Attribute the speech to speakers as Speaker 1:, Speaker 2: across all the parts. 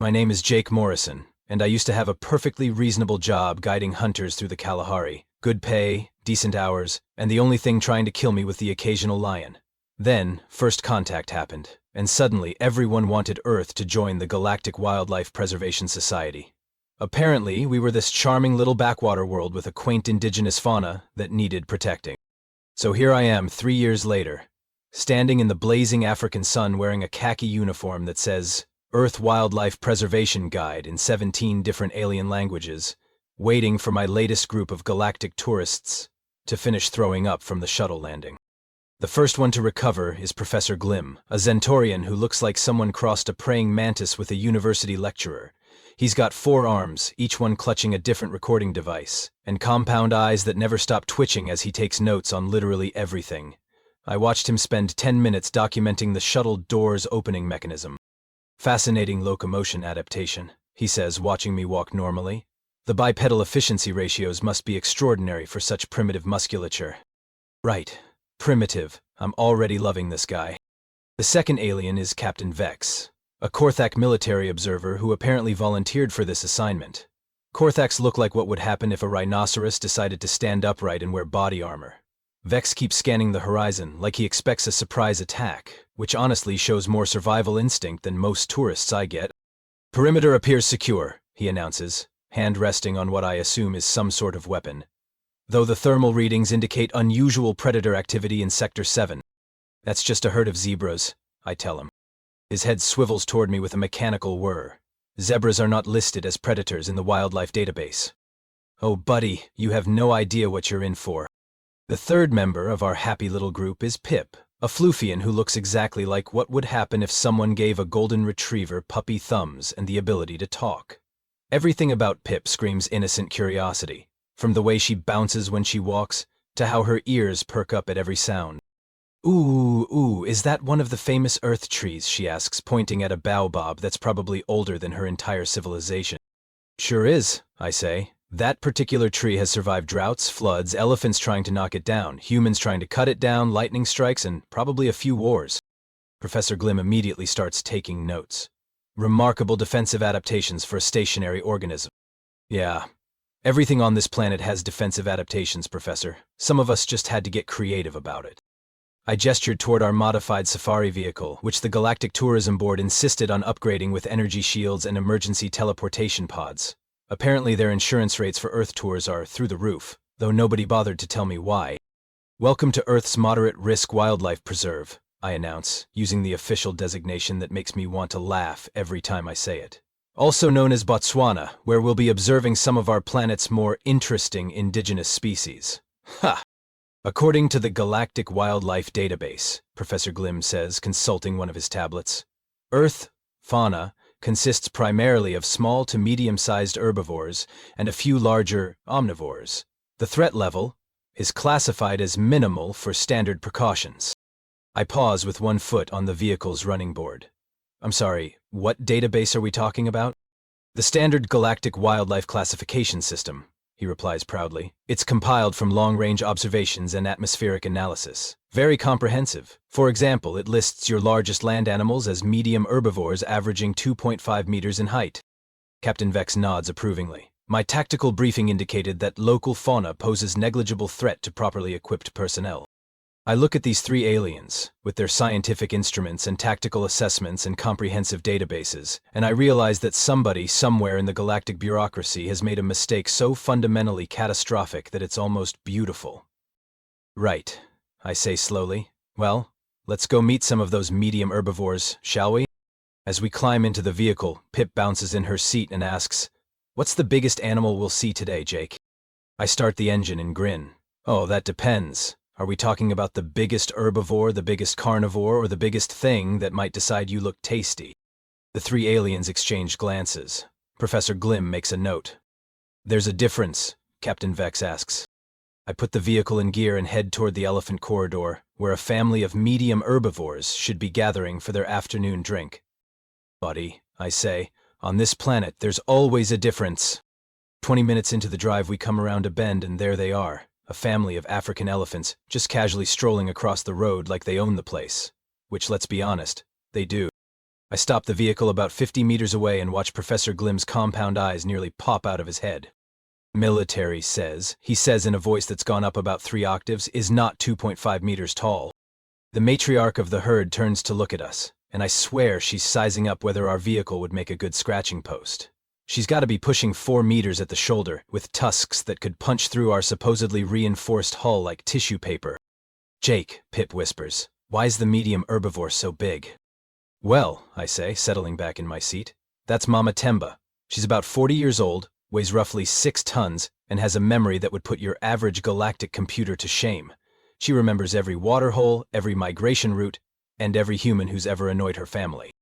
Speaker 1: My name is Jake Morrison, and I used to have a perfectly reasonable job guiding hunters through the Kalahari. Good pay, decent hours, and the only thing trying to kill me was the occasional lion. Then, first contact happened, and suddenly everyone wanted Earth to join the Galactic Wildlife Preservation Society. Apparently, we were this charming little backwater world with a quaint indigenous fauna that needed protecting. So here I am 3 years later, standing in the blazing African sun wearing a khaki uniform that says Earth Wildlife Preservation Guide in 17 different alien languages, waiting for my latest group of galactic tourists to finish throwing up from the shuttle landing. The first one to recover is Professor Glim, a Zentorian who looks like someone crossed a praying mantis with a university lecturer. He's got 4 arms, each one clutching a different recording device, and compound eyes that never stop twitching as he takes notes on literally everything. I watched him spend 10 minutes documenting the shuttle door's opening mechanism. Fascinating locomotion adaptation, he says, watching me walk normally. The bipedal efficiency ratios must be extraordinary for such primitive musculature. Right, primitive. I'm already loving this guy. The second alien is Captain Vex, a Korthak military observer who apparently volunteered for this assignment. Korthaks look like what would happen if a rhinoceros decided to stand upright and wear body armor. Vex keeps scanning the horizon like he expects a surprise attack, which honestly shows more survival instinct than most tourists I get. Perimeter appears secure, he announces, hand resting on what I assume is some sort of weapon, though the thermal readings indicate unusual predator activity in Sector 7. That's just a herd of zebras, I tell him. His head swivels toward me with a mechanical whir. Zebras are not listed as predators in the wildlife database. Oh, buddy, you have no idea what you're in for. The third member of our happy little group is Pip, a Floofian who looks exactly like what would happen if someone gave a golden retriever puppy thumbs and the ability to talk. Everything about Pip screams innocent curiosity, from the way she bounces when she walks to how her ears perk up at every sound. Ooh, is that one of the famous earth trees, she asks, pointing at a baobab that's probably older than her entire civilization. Sure is, I say. That particular tree has survived droughts, floods, elephants trying to knock it down, humans trying to cut it down, lightning strikes, and probably a few wars. Professor Glim immediately starts taking notes. Remarkable defensive adaptations for a stationary organism. Yeah, everything on this planet has defensive adaptations, Professor. Some of us just had to get creative about it. I gestured toward our modified safari vehicle, which the Galactic Tourism Board insisted on upgrading with energy shields and emergency teleportation pods. Apparently their insurance rates for Earth tours are through the roof, though nobody bothered to tell me why. Welcome to Earth's moderate-risk wildlife preserve, I announce, using the official designation that makes me want to laugh every time I say it. Also known as Botswana, where we'll be observing some of our planet's more interesting indigenous species. Ha! According to the Galactic Wildlife Database, Professor Glim says, consulting one of his tablets, Earth fauna consists primarily of small to medium-sized herbivores and a few larger omnivores. The threat level is classified as minimal for standard precautions. I pause with one foot on the vehicle's running board. I'm sorry, what database are we talking about? The Standard Galactic Wildlife Classification System, he replies proudly. It's compiled from long-range observations and atmospheric analysis. Very comprehensive. For example, it lists your largest land animals as medium herbivores averaging 2.5 meters in height. Captain Vex nods approvingly. My tactical briefing indicated that local fauna poses negligible threat to properly equipped personnel. I look at these 3 aliens, with their scientific instruments and tactical assessments and comprehensive databases, and I realize that somebody somewhere in the galactic bureaucracy has made a mistake so fundamentally catastrophic that it's almost beautiful. Right, I say slowly. Well, let's go meet some of those medium herbivores, shall we? As we climb into the vehicle, Pip bounces in her seat and asks, "What's the biggest animal we'll see today, Jake?" I start the engine and grin. Oh, that depends. Are we talking about the biggest herbivore, the biggest carnivore, or the biggest thing that might decide you look tasty? The 3 aliens exchange glances. Professor Glim makes a note. There's a difference, Captain Vex asks. I put the vehicle in gear and head toward the elephant corridor, where a family of medium herbivores should be gathering for their afternoon drink. Buddy, I say, on this planet there's always a difference. 20 minutes into the drive we come around a bend and there they are. A family of African elephants just casually strolling across the road like they own the place. Which, let's be honest, they do. I stop the vehicle about 50 meters away and watch Professor Glim's compound eyes nearly pop out of his head. Military says, he says in a voice that's gone up about 3 octaves, is not 2.5 meters tall. The matriarch of the herd turns to look at us, and I swear she's sizing up whether our vehicle would make a good scratching post. She's got to be pushing 4 meters at the shoulder, with tusks that could punch through our supposedly reinforced hull like tissue paper. "Jake," Pip whispers, "why's the medium herbivore so big?" "Well," I say, settling back in my seat, "that's Mama Temba. She's about 40 years old, weighs roughly 6 tons, and has a memory that would put your average galactic computer to shame. She remembers every waterhole, every migration route, and every human who's ever annoyed her family."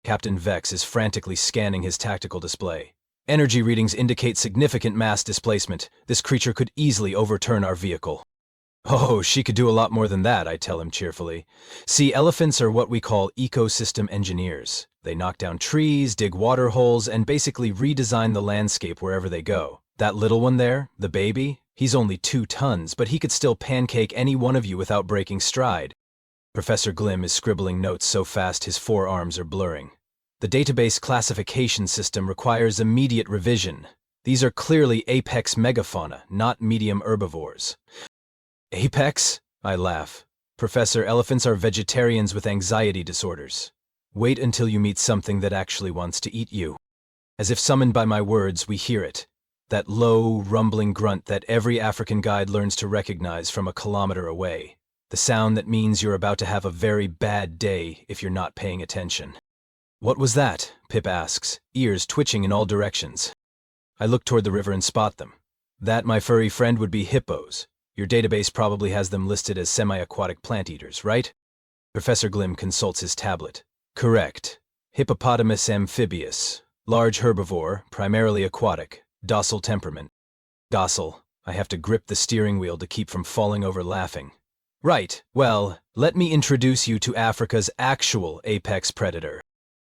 Speaker 1: Captain Vex is frantically scanning his tactical display. "Energy readings indicate significant mass displacement. This creature could easily overturn our vehicle." "Oh, she could do a lot more than that," I tell him cheerfully. "See, elephants are what we call ecosystem engineers. They knock down trees, dig water holes, and basically redesign the landscape wherever they go. That little one there, the baby, he's only 2 tons, but he could still pancake any one of you without breaking stride." Professor Glim is scribbling notes so fast his forearms are blurring. "The database classification system requires immediate revision. These are clearly apex megafauna, not medium herbivores." "Apex?" I laugh. "Professor, elephants are vegetarians with anxiety disorders. Wait until you meet something that actually wants to eat you." As if summoned by my words, we hear it. That low, rumbling grunt that every African guide learns to recognize from a kilometer away. The sound that means you're about to have a very bad day if you're not paying attention. "What was that?" Pip asks, ears twitching in all directions. I look toward the river and spot them. "That, my furry friend, would be hippos. Your database probably has them listed as semi-aquatic plant eaters, right?" Professor Glim consults his tablet. "Correct. Hippopotamus amphibious. Large herbivore, primarily aquatic. Docile temperament." Docile. I have to grip the steering wheel to keep from falling over laughing. "Right. Well, let me introduce you to Africa's actual apex predator."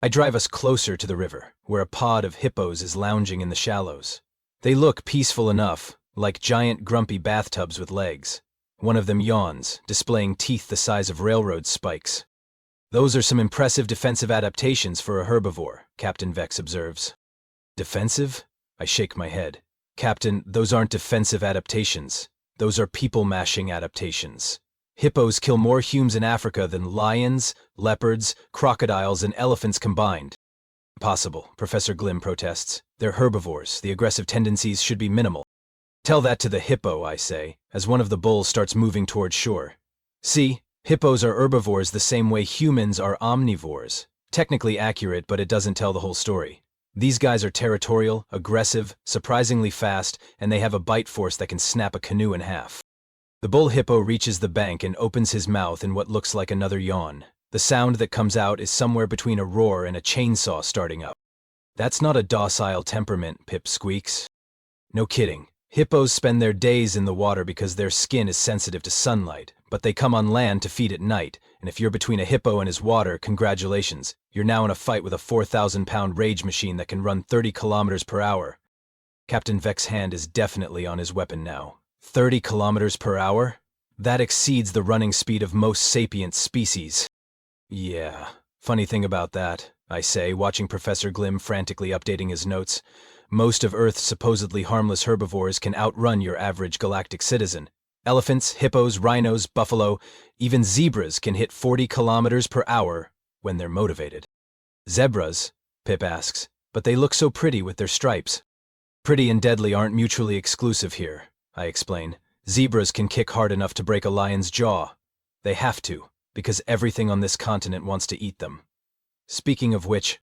Speaker 1: I drive us closer to the river, where a pod of hippos is lounging in the shallows. They look peaceful enough, like giant grumpy bathtubs with legs. One of them yawns, displaying teeth the size of railroad spikes. "Those are some impressive defensive adaptations for a herbivore," Captain Vex observes. "Defensive?" I shake my head. "Captain, those aren't defensive adaptations. Those are people-mashing adaptations. Hippos kill more humans in Africa than lions, leopards, crocodiles, and elephants combined." "Impossible," Professor Glim protests. "They're herbivores. The aggressive tendencies should be minimal." "Tell that to the hippo," I say, as one of the bulls starts moving toward shore. "See, hippos are herbivores the same way humans are omnivores. Technically accurate, but it doesn't tell the whole story. These guys are territorial, aggressive, surprisingly fast, and they have a bite force that can snap a canoe in half." The bull hippo reaches the bank and opens his mouth in what looks like another yawn. The sound that comes out is somewhere between a roar and a chainsaw starting up. "That's not a docile temperament," Pip squeaks. "No kidding. Hippos spend their days in the water because their skin is sensitive to sunlight, but they come on land to feed at night, and if you're between a hippo and his water, congratulations, you're now in a fight with a 4,000-pound rage machine that can run 30 kilometers per hour. Captain Vex's hand is definitely on his weapon now. 30 kilometers per hour? That exceeds the running speed of most sapient species. "Yeah, funny thing about that," I say, watching Professor Glim frantically updating his notes. "Most of Earth's supposedly harmless herbivores can outrun your average galactic citizen. Elephants, hippos, rhinos, buffalo, even zebras can hit 40 kilometers per hour when they're motivated." "Zebras?" Pip asks, "but they look so pretty with their stripes." "Pretty and deadly aren't mutually exclusive here," I explain. "Zebras can kick hard enough to break a lion's jaw. They have to, because everything on this continent wants to eat them. Speaking of which,"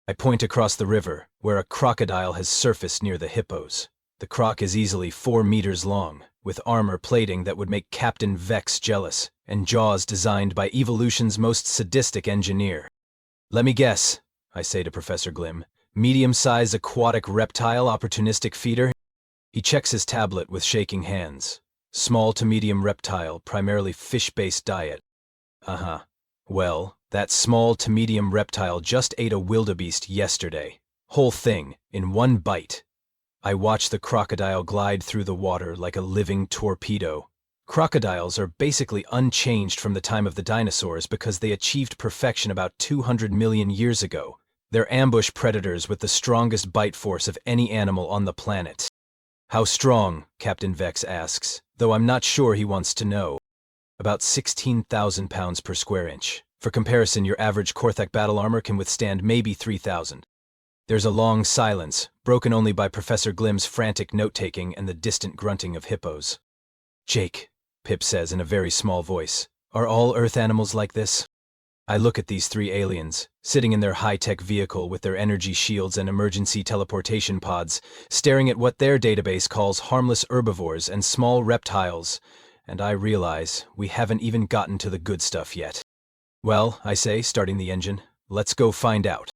Speaker 1: I point across the river, where a crocodile has surfaced near the hippos. The croc is easily 4 meters long, with armor plating that would make Captain Vex jealous, and jaws designed by evolution's most sadistic engineer. "Let me guess," I say to Professor Glim. "Medium-sized aquatic reptile opportunistic feeder?" He checks his tablet with shaking hands. "Small to medium reptile, primarily fish-based diet." "Uh-huh. Well, that small to medium reptile just ate a wildebeest yesterday. Whole thing, in one bite." I watch the crocodile glide through the water like a living torpedo. Crocodiles are basically unchanged from the time of the dinosaurs because they achieved perfection about 200 million years ago. They're ambush predators with the strongest bite force of any animal on the planet. How strong? Captain Vex asks, though I'm not sure he wants to know. About 16,000 pounds per square inch. For comparison, your average Korthak battle armor can withstand maybe 3,000. There's a long silence, broken only by Professor Glim's frantic note-taking and the distant grunting of hippos. Jake, Pip says in a very small voice, are all Earth animals like this? I look at these three aliens, sitting in their high-tech vehicle with their energy shields and emergency teleportation pods, staring at what their database calls harmless herbivores and small reptiles, and I realize we haven't even gotten to the good stuff yet. Well, I say, starting the engine, let's go find out.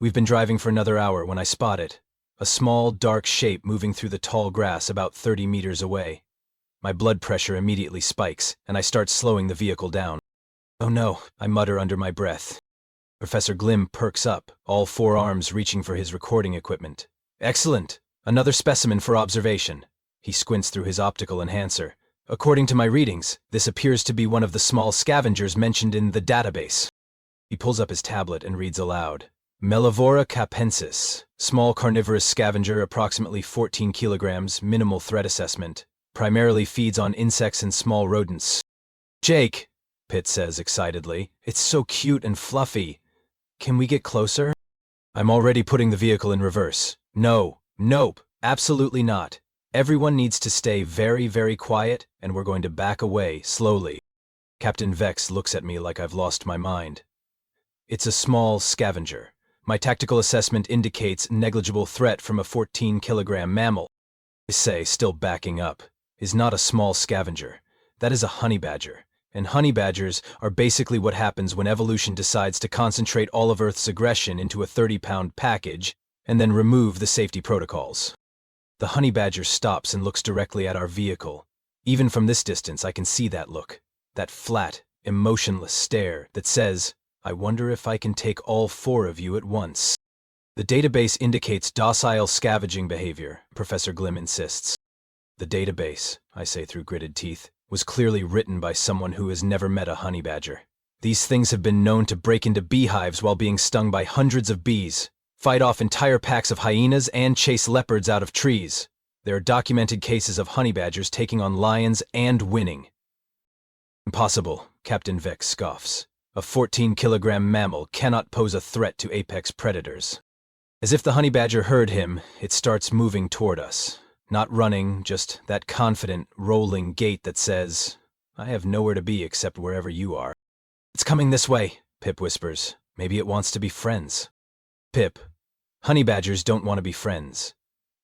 Speaker 1: We've been driving for another hour when I spot it, a small, dark shape moving through the tall grass about 30 meters away. My blood pressure immediately spikes, and I start slowing the vehicle down. Oh no, I mutter under my breath. Professor Glim perks up, all four arms reaching for his recording equipment. Excellent! Another specimen for observation. He squints through his optical enhancer. According to my readings, this appears to be one of the small scavengers mentioned in the database. He pulls up his tablet and reads aloud. Mellivora capensis, small carnivorous scavenger, approximately 14 kilograms, minimal threat assessment. Primarily feeds on insects and small rodents. Jake, Pitt says excitedly, it's so cute and fluffy. Can we get closer? I'm already putting the vehicle in reverse. No, nope, absolutely not. Everyone needs to stay very, very quiet, and we're going to back away slowly. Captain Vex looks at me like I've lost my mind. It's a small scavenger. My tactical assessment indicates negligible threat from a 14-kilogram mammal. I say, still backing up, is not a small scavenger. That is a honey badger. And honey badgers are basically what happens when evolution decides to concentrate all of Earth's aggression into a 30-pound package and then remove the safety protocols. The honey badger stops and looks directly at our vehicle. Even from this distance, I can see that look. That flat, emotionless stare that says, I wonder if I can take all four of you at once. The database indicates docile scavenging behavior, Professor Glim insists. The database, I say through gritted teeth, was clearly written by someone who has never met a honey badger. These things have been known to break into beehives while being stung by hundreds of bees, fight off entire packs of hyenas, and chase leopards out of trees. There are documented cases of honey badgers taking on lions and winning. Impossible, Captain Vex scoffs. A 14-kilogram mammal cannot pose a threat to apex predators. As if the honey badger heard him, it starts moving toward us. Not running, just that confident, rolling gait that says, I have nowhere to be except wherever you are. It's coming this way, Pip whispers. Maybe it wants to be friends. Pip, honey badgers don't want to be friends.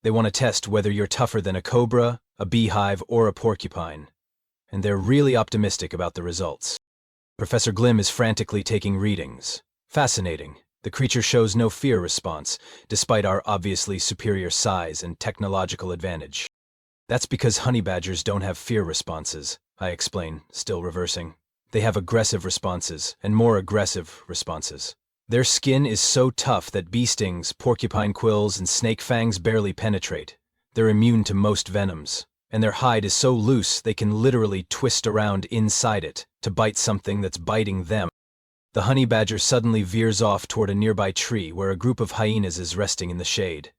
Speaker 1: They want to test whether you're tougher than a cobra, a beehive, or a porcupine. And they're really optimistic about the results. Professor Glim is frantically taking readings. Fascinating. The creature shows no fear response, despite our obviously superior size and technological advantage. That's because honey badgers don't have fear responses, I explain, still reversing. They have aggressive responses, and more aggressive responses. Their skin is so tough that bee stings, porcupine quills, and snake fangs barely penetrate. They're immune to most venoms, and their hide is so loose they can literally twist around inside it to bite something that's biting them. The honey badger suddenly veers off toward a nearby tree where a group of hyenas is resting in the shade.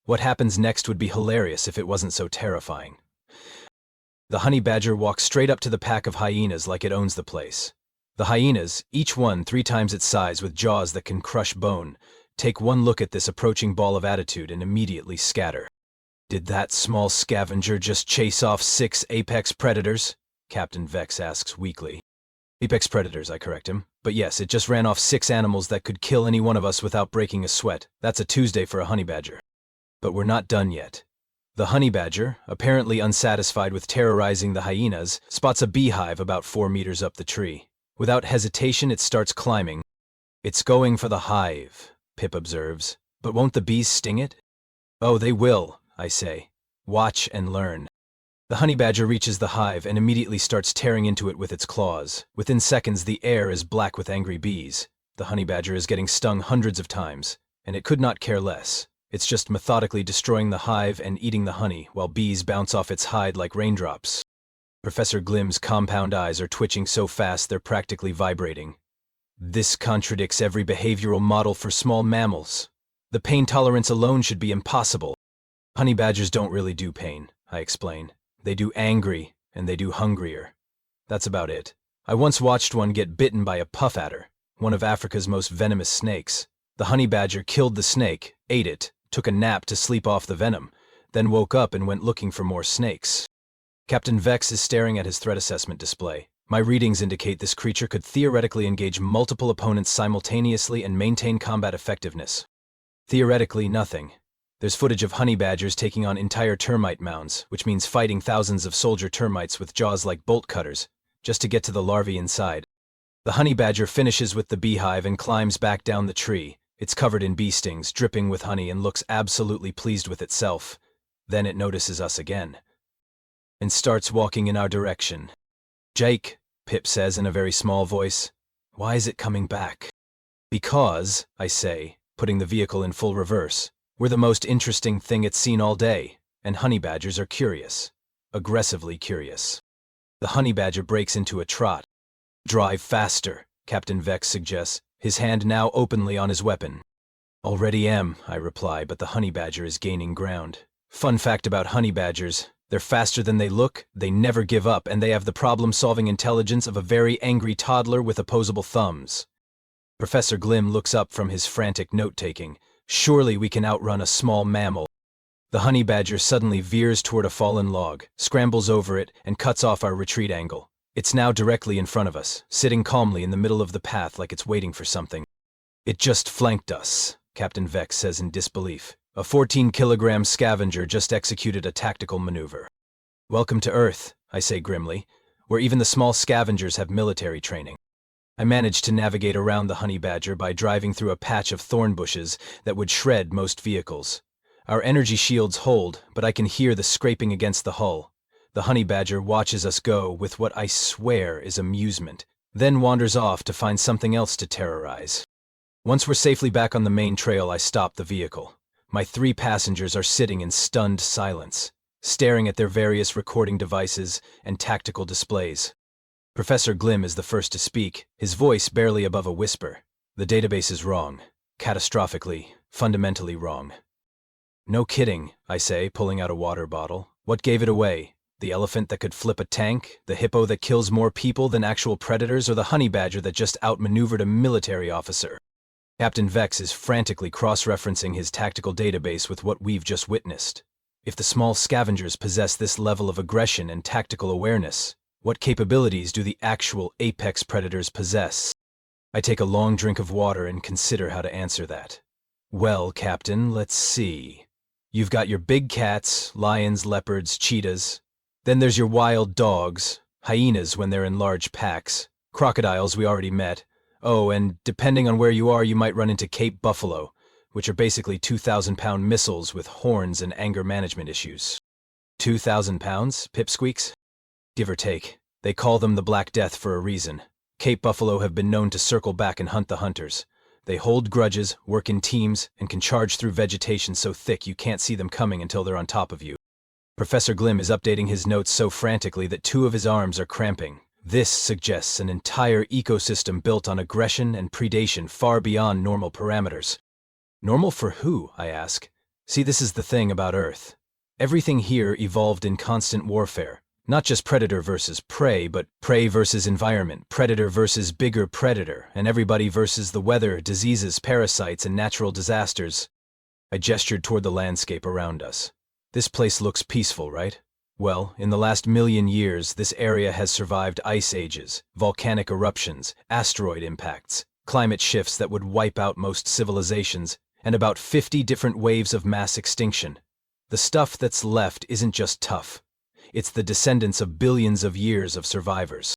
Speaker 1: What happens next would be hilarious if it wasn't so terrifying. The honey badger walks straight up to the pack of hyenas like it owns the place. The hyenas, each one 3 times its size with jaws that can crush bone, take one look at this approaching ball of attitude and immediately scatter. Did that small scavenger just chase off 6 apex predators? Captain Vex asks weakly. Apex predators, I correct him. But yes, it just ran off 6 animals that could kill any one of us without breaking a sweat. That's a Tuesday for a honey badger. But we're not done yet. The honey badger, apparently unsatisfied with terrorizing the hyenas, spots a beehive about 4 meters up the tree. Without hesitation, it starts climbing. It's going for the hive, Pip observes. But won't the bees sting it? Oh, they will, I say. Watch and learn. The honey badger reaches the hive and immediately starts tearing into it with its claws. Within seconds, the air is black with angry bees. The honey badger is getting stung hundreds of times, and it could not care less. It's just methodically destroying the hive and eating the honey, while bees bounce off its hide like raindrops. Professor Glim's compound eyes are twitching so fast they're practically vibrating. This contradicts every behavioral model for small mammals. The pain tolerance alone should be impossible. Honey badgers don't really do pain, I explain. They do angry, and they do hungrier. That's about it. I once watched one get bitten by a puff adder, one of Africa's most venomous snakes. The honey badger killed the snake, ate it, took a nap to sleep off the venom, then woke up and went looking for more snakes. Captain Vex is staring at his threat assessment display. My readings indicate this creature could theoretically engage multiple opponents simultaneously and maintain combat effectiveness. Theoretically, nothing. There's footage of honey badgers taking on entire termite mounds, which means fighting thousands of soldier termites with jaws like bolt cutters, just to get to the larvae inside. The honey badger finishes with the beehive and climbs back down the tree. It's covered in bee stings, dripping with honey, and looks absolutely pleased with itself. Then it notices us again and starts walking in our direction. "Jake," Pip says in a very small voice, "why is it coming back?" "Because," I say, putting the vehicle in full reverse, "we're the most interesting thing it's seen all day, and honey badgers are curious. Aggressively curious." The honey badger breaks into a trot. "Drive faster," Captain Vex suggests, his hand now openly on his weapon. "Already am," I reply, but the honey badger is gaining ground. Fun fact about honey badgers: they're faster than they look, they never give up, and they have the problem-solving intelligence of a very angry toddler with opposable thumbs. Professor Glim looks up from his frantic note-taking. "Surely we can outrun a small mammal." The honey badger suddenly veers toward a fallen log, scrambles over it, and cuts off our retreat angle. It's now directly in front of us, sitting calmly in the middle of the path like it's waiting for something. "It just flanked us," Captain Vex says in disbelief. "A 14-kilogram scavenger just executed a tactical maneuver." "Welcome to Earth," I say grimly, "where even the small scavengers have military training." I managed to navigate around the honey badger by driving through a patch of thorn bushes that would shred most vehicles. Our energy shields hold, but I can hear the scraping against the hull. The honey badger watches us go with what I swear is amusement, then wanders off to find something else to terrorize. Once we're safely back on the main trail, I stop the vehicle. My 3 passengers are sitting in stunned silence, staring at their various recording devices and tactical displays. Professor Glim is the first to speak, his voice barely above a whisper. "The database is wrong. Catastrophically, fundamentally wrong." "No kidding," I say, pulling out a water bottle. "What gave it away? The elephant that could flip a tank? The hippo that kills more people than actual predators? Or the honey badger that just outmaneuvered a military officer?" Captain Vex is frantically cross-referencing his tactical database with what we've just witnessed. If the small scavengers possess this level of aggression and tactical awareness, what capabilities do the actual apex predators possess? I take a long drink of water and consider how to answer that. "Well, Captain, let's see. You've got your big cats, lions, leopards, cheetahs. Then there's your wild dogs, hyenas when they're in large packs, crocodiles we already met. Oh, and depending on where you are, you might run into Cape buffalo, which are basically 2,000-pound missiles with horns and anger management issues." 2,000 pounds, Pip squeaks. "Give or take. They call them the Black Death for a reason. Cape buffalo have been known to circle back and hunt the hunters. They hold grudges, work in teams, and can charge through vegetation so thick you can't see them coming until they're on top of you." Professor Glim is updating his notes so frantically that 2 of his arms are cramping. This suggests an entire ecosystem built on aggression and predation far beyond normal parameters. Normal for who, I ask? See, this is the thing about Earth. Everything here evolved in constant warfare. Not just predator versus prey, but prey versus environment, predator versus bigger predator, and everybody versus the weather, diseases, parasites, and natural disasters. I gestured toward the landscape around us. "This place looks peaceful, right? Well, in the last 1,000,000 years, this area has survived ice ages, volcanic eruptions, asteroid impacts, climate shifts that would wipe out most civilizations, and about 50 different waves of mass extinction. The stuff that's left isn't just tough. It's the descendants of billions of years of survivors."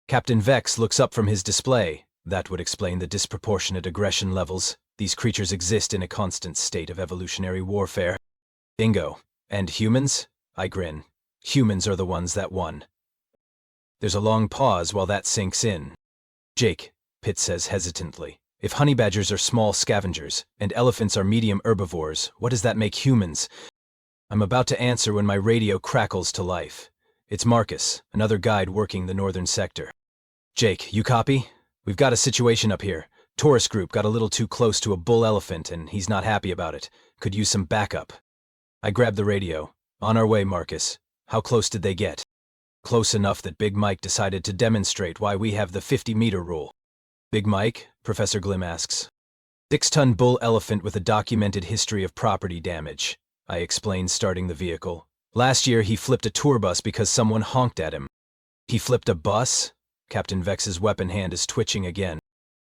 Speaker 1: Captain Vex looks up from his display. "That would explain the disproportionate aggression levels. These creatures exist in a constant state of evolutionary warfare." "Bingo. And humans?" I grin. "Humans are the ones that won." There's a long pause while that sinks in. "Jake," Pitt says hesitantly, "if honey badgers are small scavengers, and elephants are medium herbivores, what does that make humans?" I'm about to answer when my radio crackles to life. It's Marcus, another guide working the northern sector. Jake, you copy? We've got a situation up here. Tourist group got a little too close to a bull elephant and he's not happy about it. Could use some backup. I grabbed the radio. On our way, Marcus. How close did they get? Close enough that Big Mike decided to demonstrate why we have the 50-meter rule. Big Mike? Professor Glim asks. 6-ton bull elephant with a documented history of property damage, I explained, starting the vehicle. Last year he flipped a tour bus because someone honked at him. He flipped a bus? Captain Vex's weapon hand is twitching again.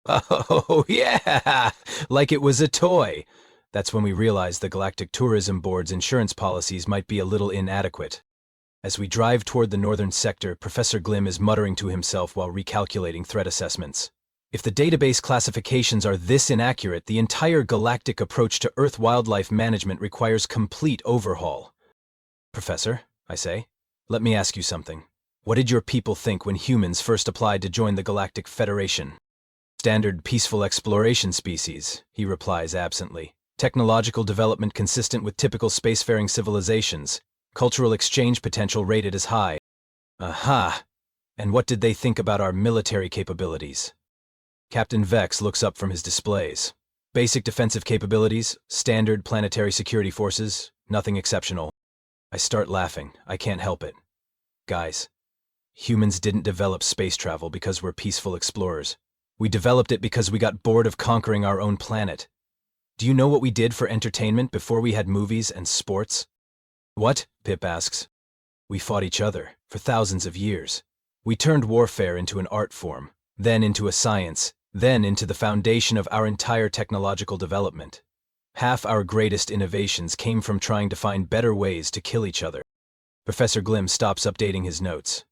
Speaker 1: Oh, yeah! Like it was a toy! That's when we realized the Galactic Tourism Board's insurance policies might be a little inadequate. As we drive toward the northern sector, Professor Glim is muttering to himself while recalculating threat assessments. If the database classifications are this inaccurate, the entire galactic approach to Earth wildlife management requires complete overhaul. Professor, I say, let me ask you something. What did your people think when humans first applied to join the Galactic Federation? Standard peaceful exploration species, he replies absently. Technological development consistent with typical spacefaring civilizations. Cultural exchange potential rated as high. Aha! And what did they think about our military capabilities? Captain Vex looks up from his displays. Basic defensive capabilities, standard planetary security forces, nothing exceptional. I start laughing. I can't help it. Guys, humans didn't develop space travel because we're peaceful explorers. We developed it because we got bored of conquering our own planet. Do you know what we did for entertainment before we had movies and sports? What? Pip asks. We fought each other for thousands of years. We turned warfare into an art form, then into a science, then into the foundation of our entire technological development. Half our greatest innovations came from trying to find better ways to kill each other. Professor Glim stops updating his notes.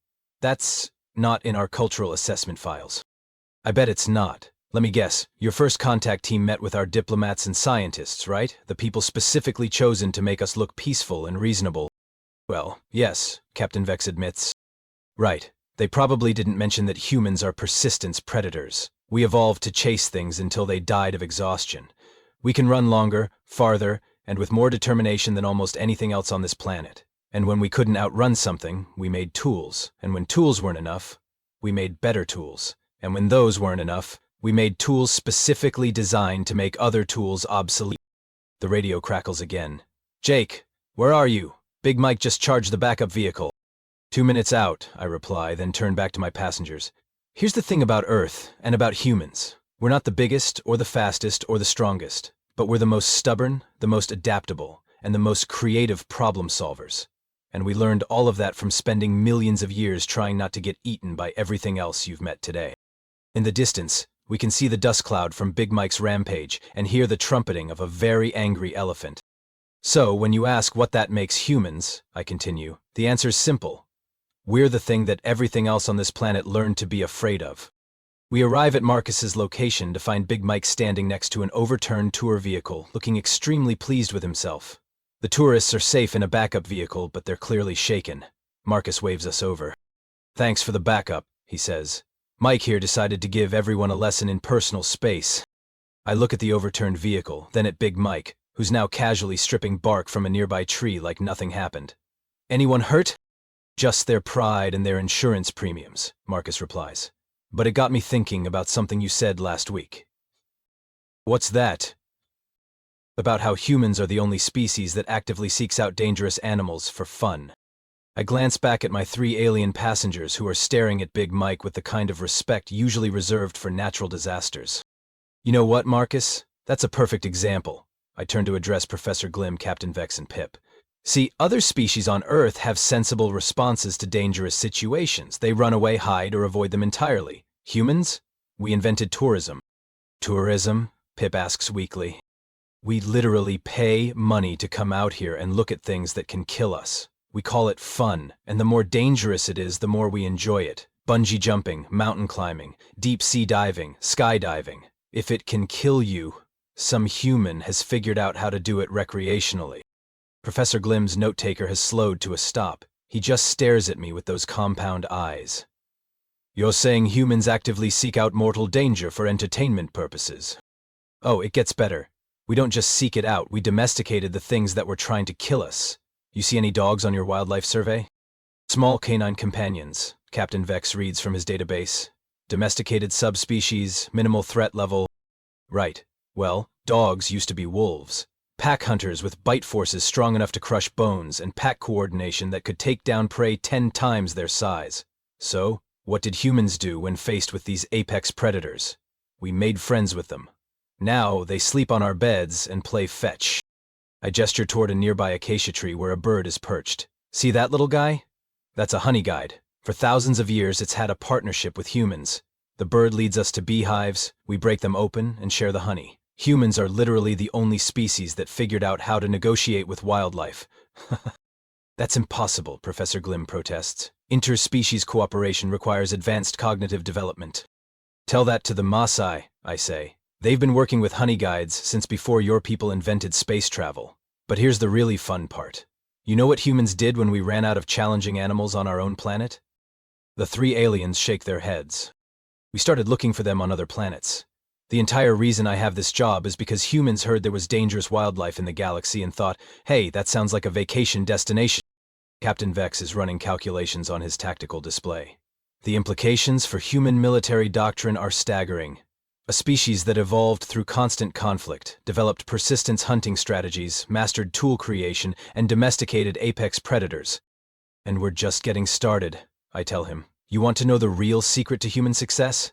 Speaker 1: That's not in our cultural assessment files. I bet it's not. Let me guess, your first contact team met with our diplomats and scientists, right? The people specifically chosen to make us look peaceful and reasonable. Well, yes, Captain Vex admits. Right. They probably didn't mention that humans are persistence predators. We evolved to chase things until they died of exhaustion. We can run longer, farther, and with more determination than almost anything else on this planet. And when we couldn't outrun something, we made tools. And when tools weren't enough, we made better tools. And when those weren't enough, we made tools specifically designed to make other tools obsolete. The radio crackles again. Jake, where are you? Big Mike just charged the backup vehicle. 2 minutes out, I reply, then turn back to my passengers. Here's the thing about Earth and about humans. We're not the biggest or the fastest or the strongest, but we're the most stubborn, the most adaptable, and the most creative problem solvers. And we learned all of that from spending millions of years trying not to get eaten by everything else you've met today. In the distance, we can see the dust cloud from Big Mike's rampage and hear the trumpeting of a very angry elephant. So, when you ask what that makes humans, I continue, the answer's simple. We're the thing that everything else on this planet learned to be afraid of. We arrive at Marcus's location to find Big Mike standing next to an overturned tour vehicle, looking extremely pleased with himself. The tourists are safe in a backup vehicle, but they're clearly shaken. Marcus waves us over. Thanks for the backup, he says. Mike here decided to give everyone a lesson in personal space. I look at the overturned vehicle, then at Big Mike, who's now casually stripping bark from a nearby tree like nothing happened. Anyone hurt? Just their pride and their insurance premiums, Marcus replies. But it got me thinking about something you said last week. What's that? About how humans are the only species that actively seeks out dangerous animals for fun. I glance back at my 3 alien passengers who are staring at Big Mike with the kind of respect usually reserved for natural disasters. You know what, Marcus? That's a perfect example. I turn to address Professor Glim, Captain Vex, and Pip. See, other species on Earth have sensible responses to dangerous situations. They run away, hide, or avoid them entirely. Humans? We invented tourism. Tourism? Pip asks weakly. We literally pay money to come out here and look at things that can kill us. We call it fun, and the more dangerous it is, the more we enjoy it. Bungee jumping, mountain climbing, deep sea diving, skydiving. If it can kill you, some human has figured out how to do it recreationally. Professor Glim's note-taker has slowed to a stop. He just stares at me with those compound eyes. You're saying humans actively seek out mortal danger for entertainment purposes? Oh, it gets better. We don't just seek it out, we domesticated the things that were trying to kill us. You see any dogs on your wildlife survey? Small canine companions, Captain Vex reads from his database. Domesticated subspecies, minimal threat level. Right. Well, dogs used to be wolves. Pack hunters with bite forces strong enough to crush bones and pack coordination that could take down prey 10 times their size. So, what did humans do when faced with these apex predators? We made friends with them. Now, they sleep on our beds and play fetch. I gesture toward a nearby acacia tree where a bird is perched. See that little guy? That's a honey guide. For thousands of years, it's had a partnership with humans. The bird leads us to beehives, we break them open and share the honey. Humans are literally the only species that figured out how to negotiate with wildlife. That's impossible, Professor Glim protests. Interspecies cooperation requires advanced cognitive development. Tell that to the Maasai, I say. They've been working with honey guides since before your people invented space travel. But here's the really fun part. You know what humans did when we ran out of challenging animals on our own planet? The 3 aliens shake their heads. We started looking for them on other planets. The entire reason I have this job is because humans heard there was dangerous wildlife in the galaxy and thought, hey, that sounds like a vacation destination. Captain Vex is running calculations on his tactical display. The implications for human military doctrine are staggering. A species that evolved through constant conflict, developed persistence hunting strategies, mastered tool creation, and domesticated apex predators. And we're just getting started, I tell him. You want to know the real secret to human success?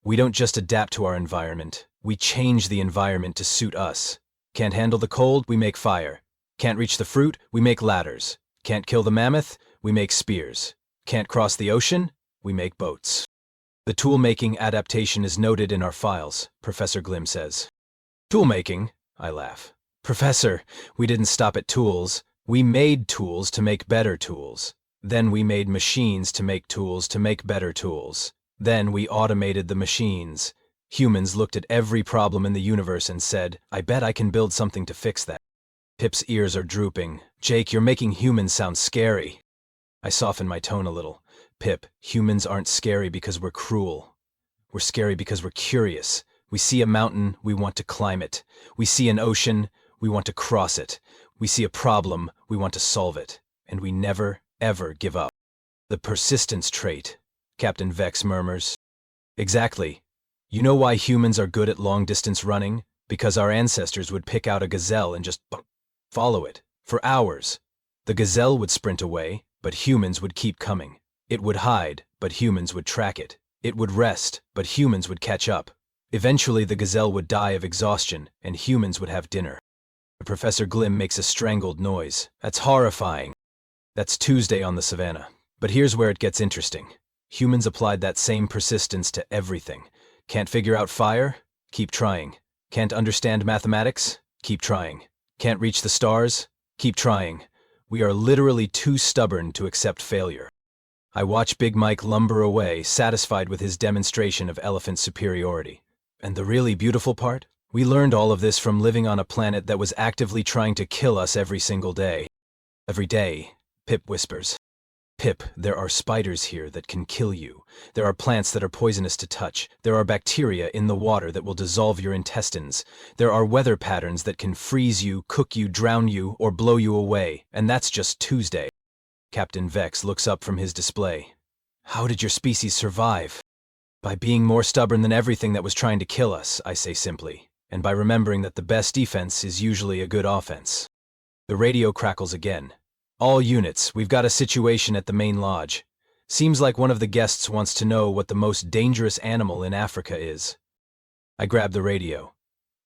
Speaker 1: We don't just adapt to our environment. We change the environment to suit us. Can't handle the cold? We make fire. Can't reach the fruit? We make ladders. Can't kill the mammoth? We make spears. Can't cross the ocean? We make boats. The tool-making adaptation is noted in our files, Professor Glim says. Tool-making? I laugh. Professor, we didn't stop at tools. We made tools to make better tools. Then we made machines to make tools to make better tools. Then we automated the machines. Humans looked at every problem in the universe and said, I bet I can build something to fix that. Pip's ears are drooping. Jake, you're making humans sound scary. I soften my tone a little. Pip, humans aren't scary because we're cruel. We're scary because we're curious. We see a mountain, we want to climb it. We see an ocean, we want to cross it. We see a problem, we want to solve it. And we never, ever give up. The persistence trait, Captain Vex murmurs. Exactly. You know why humans are good at long-distance running? Because our ancestors would pick out a gazelle and just follow it for hours. The gazelle would sprint away, but humans would keep coming. It would hide, but humans would track it. It would rest, but humans would catch up. Eventually the gazelle would die of exhaustion, and humans would have dinner. Professor Glim makes a strangled noise. That's horrifying. That's Tuesday on the savannah. But here's where it gets interesting. Humans applied that same persistence to everything. Can't figure out fire? Keep trying. Can't understand mathematics? Keep trying. Can't reach the stars? Keep trying. We are literally too stubborn to accept failure. I watch Big Mike lumber away, satisfied with his demonstration of elephant superiority. And the really beautiful part? We learned all of this from living on a planet that was actively trying to kill us every single day. Every day, Pip whispers. Pip, there are spiders here that can kill you. There are plants that are poisonous to touch. There are bacteria in the water that will dissolve your intestines. There are weather patterns that can freeze you, cook you, drown you, or blow you away. And that's just Tuesday. Captain Vex looks up from his display. How did your species survive? By being more stubborn than everything that was trying to kill us, I say simply. And by remembering that the best defense is usually a good offense. The radio crackles again. All units, we've got a situation at the main lodge. Seems like one of the guests wants to know what the most dangerous animal in Africa is. I grab the radio.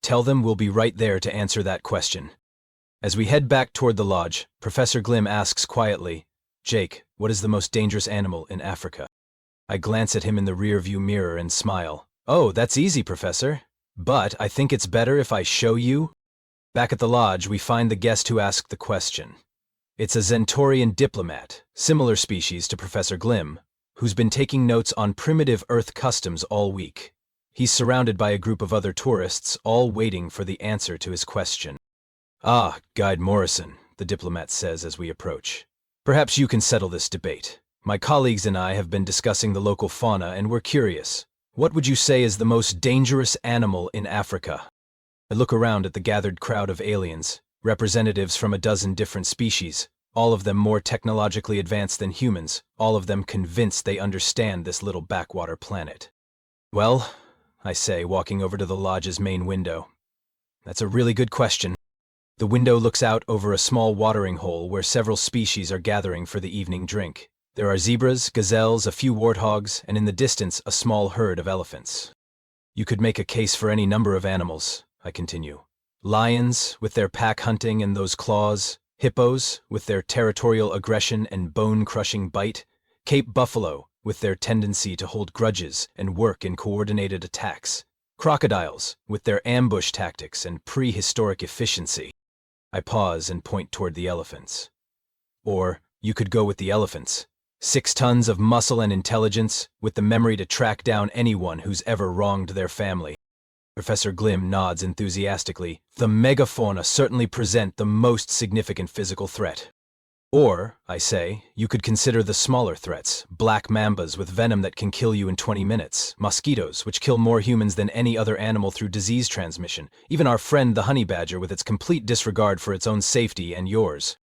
Speaker 1: Tell them we'll be right there to answer that question. As we head back toward the lodge, Professor Glim asks quietly, Jake, what is the most dangerous animal in Africa? I glance at him in the rearview mirror and smile. Oh, that's easy, Professor. But I think it's better if I show you. Back at the lodge, we find the guest who asked the question. It's a Zentorian diplomat, similar species to Professor Glim, who's been taking notes on primitive Earth customs all week. He's surrounded by a group of other tourists, all waiting for the answer to his question. Ah, Guide Morrison, the diplomat says as we approach. Perhaps you can settle this debate. My colleagues and I have been discussing the local fauna and we're curious. What would you say is the most dangerous animal in Africa? I look around at the gathered crowd of aliens, representatives from a dozen different species, All of them more technologically advanced than humans, all of them convinced they understand this little backwater planet. Well, I say, walking over to the lodge's main window. That's a really good question. The window looks out over a small watering hole where several species are gathering for the evening drink. There are zebras, gazelles, a few warthogs, and in the distance a small herd of elephants. You could make a case for any number of animals, I continue. Lions, with their pack hunting and those claws, hippos, with their territorial aggression and bone-crushing bite, Cape buffalo, with their tendency to hold grudges and work in coordinated attacks, crocodiles, with their ambush tactics and prehistoric efficiency. I pause and point toward the elephants. Or you could go with the elephants. 6 tons of muscle and intelligence, with the memory to track down anyone who's ever wronged their family. Professor Glim nods enthusiastically. The megafauna certainly present the most significant physical threat. Or, I say, you could consider the smaller threats, black mambas with venom that can kill you in 20 minutes, mosquitoes, which kill more humans than any other animal through disease transmission, even our friend the honey badger with its complete disregard for its own safety and yours.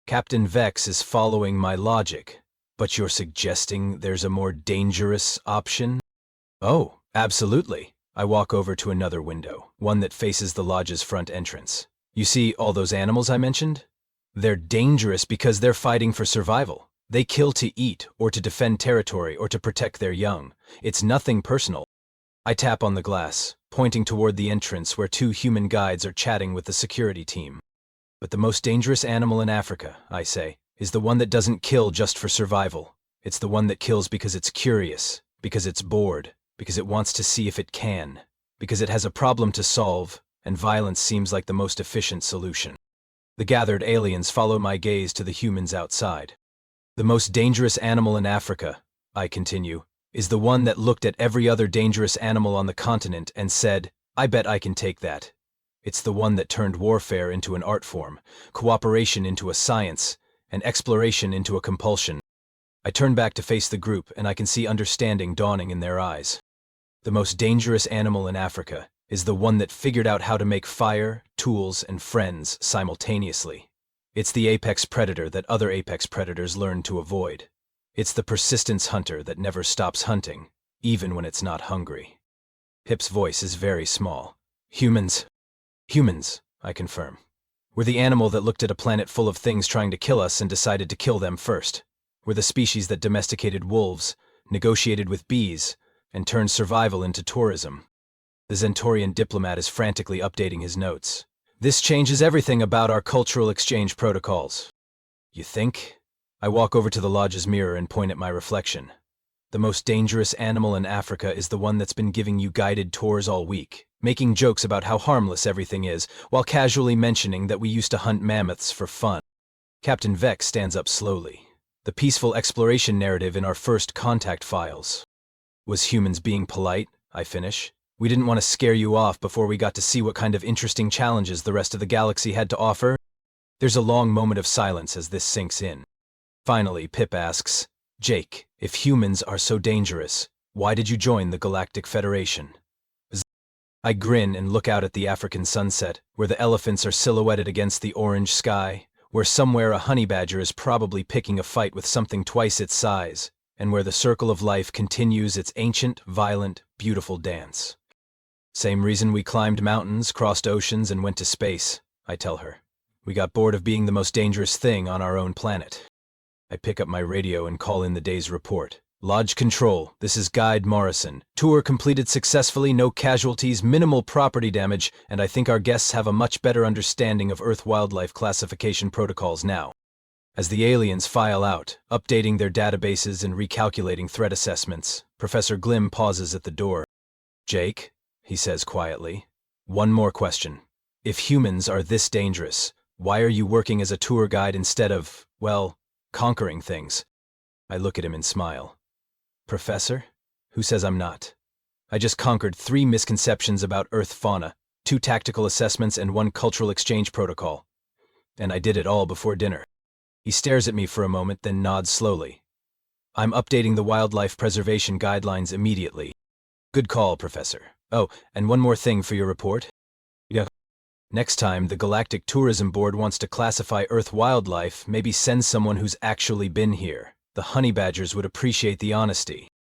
Speaker 1: Captain Vex is following my logic, but you're suggesting there's a more dangerous option? Oh, absolutely. I walk over to another window, one that faces the lodge's front entrance. You see all those animals I mentioned? They're dangerous because they're fighting for survival. They kill to eat, or to defend territory, or to protect their young. It's nothing personal. I tap on the glass, pointing toward the entrance where 2 human guides are chatting with the security team. But the most dangerous animal in Africa, I say, is the one that doesn't kill just for survival. It's the one that kills because it's curious, because it's bored, because it wants to see if it can, because it has a problem to solve, and violence seems like the most efficient solution. The gathered aliens follow my gaze to the humans outside. The most dangerous animal in Africa, I continue, is the one that looked at every other dangerous animal on the continent and said, I bet I can take that. It's the one that turned warfare into an art form, cooperation into a science, and exploration into a compulsion. I turn back to face the group and I can see understanding dawning in their eyes. The most dangerous animal in Africa is the one that figured out how to make fire, tools, and friends simultaneously. It's the apex predator that other apex predators learn to avoid. It's the persistence hunter that never stops hunting, even when it's not hungry. Pip's voice is very small. Humans, I confirm. We're the animal that looked at a planet full of things trying to kill us and decided to kill them first. We're the species that domesticated wolves, negotiated with bees, and turned survival into tourism. The Zentorian diplomat is frantically updating his notes. This changes everything about our cultural exchange protocols. You think? I walk over to the lodge's mirror and point at my reflection. The most dangerous animal in Africa is the one that's been giving you guided tours all week, making jokes about how harmless everything is, while casually mentioning that we used to hunt mammoths for fun. Captain Vex stands up slowly. The peaceful exploration narrative in our first contact files. Was humans being polite? I finish. We didn't want to scare you off before we got to see what kind of interesting challenges the rest of the galaxy had to offer. There's a long moment of silence as this sinks in. Finally, Pip asks, Jake, if humans are so dangerous, why did you join the Galactic Federation? I grin and look out at the African sunset, where the elephants are silhouetted against the orange sky, where somewhere a honey badger is probably picking a fight with something twice its size, and where the circle of life continues its ancient, violent, beautiful dance. Same reason we climbed mountains, crossed oceans, and went to space, I tell her. We got bored of being the most dangerous thing on our own planet. I pick up my radio and call in the day's report. Lodge Control, this is Guide Morrison. Tour completed successfully, no casualties, minimal property damage, and I think our guests have a much better understanding of Earth wildlife classification protocols now. As the aliens file out, updating their databases and recalculating threat assessments, Professor Glim pauses at the door. Jake, he says quietly, one more question. If humans are this dangerous, why are you working as a tour guide instead of, well, conquering things? I look at him and smile. Professor? Who says I'm not? I just conquered 3 misconceptions about Earth fauna, 2 tactical assessments and 1 cultural exchange protocol. And I did it all before dinner. He stares at me for a moment, then nods slowly. I'm updating the wildlife preservation guidelines immediately. Good call, Professor. Oh, and one more thing for your report. Yeah. Next time the Galactic Tourism Board wants to classify Earth wildlife, maybe send someone who's actually been here. The honey badgers would appreciate the honesty.